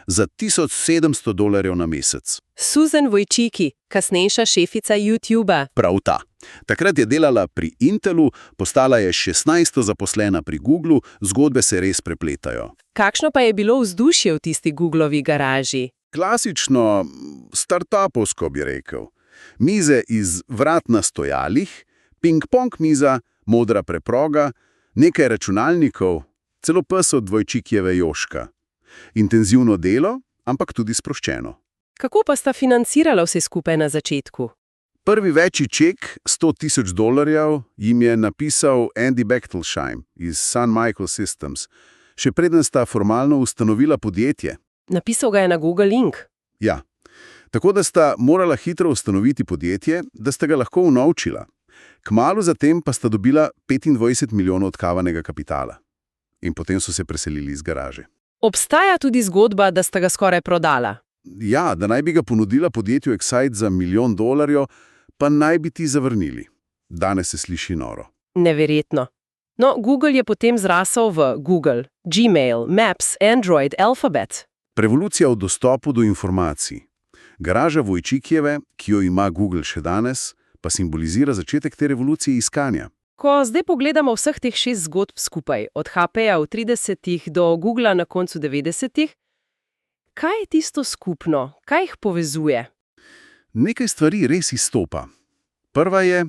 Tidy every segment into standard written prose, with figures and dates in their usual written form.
Za $1700 na mesec. Susan Wojcicki, kasnejša šefica YouTuba. Prav ta. Takrat je delala pri Intelu, postala je 16. zaposlena pri Googlu, zgodbe se res prepletajo. Kakšno pa je bilo vzdušje v tisti Googlovi garaži? Klasično startupovsko bi rekel. Mize iz vrat na stojalih, ping-pong miza, modra preproga, nekaj računalnikov, celo pes od Vojčikijeve Joška. Intenzivno delo, ampak tudi sproščeno. Kako pa sta financirala vse skupaj na začetku? Prvi večji ček, $100,000, jim je napisal Andy Bechtolsheim iz Sun Microsystems, še preden sta formalno ustanovila podjetje. Napisal ga je na Google Inc. Ja, tako da sta morala hitro ustanoviti podjetje, da sta ga lahko unovčila. Kmalu zatem pa sta dobila 25 milijonov odkavanega kapitala. In potem so se preselili iz garaže. Obstaja tudi zgodba, da sta ga skoraj prodala. Ja, da naj bi ga ponudila podjetju Excite za $1 milijon, pa naj bi ti zavrnili. Danes se sliši noro. Neverjetno. No, Google je potem zrasel v Google, Gmail, Maps, Android, Alphabet. Revolucija v dostopu do informacij. Garaža Vojčikijeve, ki jo ima Google še danes, pa simbolizira začetek te revolucije iskanja. Ko zdaj pogledamo vseh teh 6 zgodb skupaj, od HP-ja v 30-ih do Googlea na koncu 90-ih, kaj je tisto skupno? Kaj jih povezuje? Nekaj stvari res izstopa. Prva je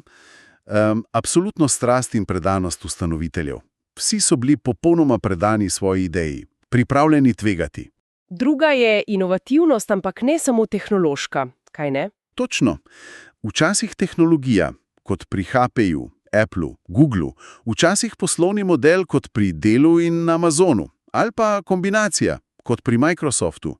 absolutno strast in predanost ustanoviteljev. Vsi so bili popolnoma predani svoji ideji, pripravljeni tvegati. Druga je inovativnost, ampak ne samo tehnološka, kaj ne? Točno. Včasih tehnologija, kot pri HP-ju, Appleu, Googlu, včasih poslovni model, kot pri Dellu in Amazonu, ali pa kombinacija, kot pri Microsoftu.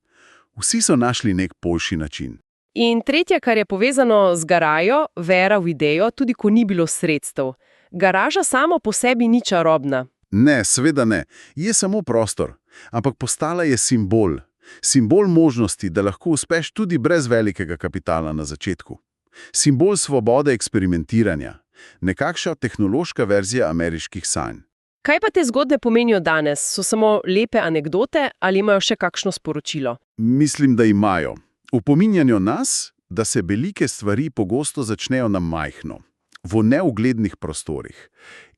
Vsi so našli nek boljši način. In tretja, kar je povezano z garajo, vera v idejo, tudi ko ni bilo sredstev. Garaža samo po sebi ni čarobna. Ne, seveda ne. Je samo prostor. Ampak postala je simbol. Simbol možnosti, da lahko uspeš tudi brez velikega kapitala na začetku. Simbol svobode eksperimentiranja. Nekakšna tehnološka verzija ameriških sanj. Kaj pa te zgodbe pomenijo danes? So samo lepe anekdote ali imajo še kakšno sporočilo? Mislim, da imajo. Upominjanjo nas, da se velike stvari pogosto začnejo na majhno, v neuglednih prostorih,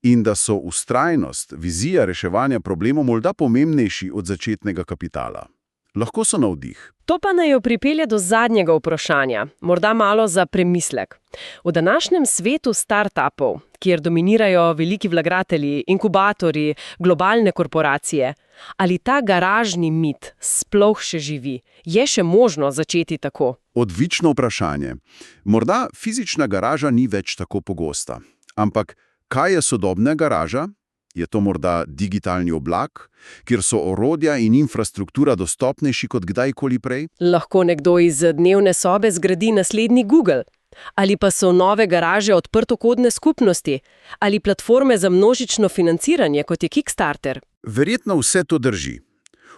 in da so vztrajnost, vizija reševanja problemov morda pomembnejši od začetnega kapitala. Lahko so navdih. To pa naj jo pripelje do zadnjega vprašanja, morda malo za premislek. V današnjem svetu startupov, kjer dominirajo veliki vlagatelji, inkubatorji, globalne korporacije, ali ta garažni mit sploh še živi? Je še možno začeti tako? Odlično vprašanje. Morda fizična garaža ni več tako pogosta. Ampak kaj je sodobna garaža? Je to morda digitalni oblak, kjer so orodja in infrastruktura dostopnejši kot kdajkoli prej? Lahko nekdo iz dnevne sobe zgradi naslednji Google. Ali pa so nove garaže odprtokodne skupnosti? Ali platforme za množično financiranje, kot je Kickstarter? Verjetno vse to drži.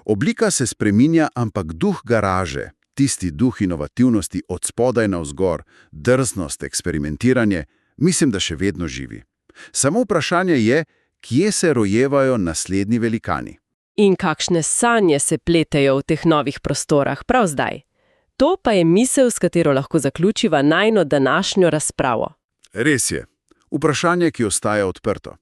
Oblika se spreminja, ampak duh garaže, tisti duh inovativnosti od spodaj navzgor, drznost, eksperimentiranje, mislim, da še vedno živi. Samo vprašanje je, kje se rojevajo naslednji velikani. In kakšne sanje se pletejo v teh novih prostorah prav zdaj? To pa je misel, s katero lahko zaključiva najino današnjo razpravo. Res je. Vprašanje, ki ostaja odprto.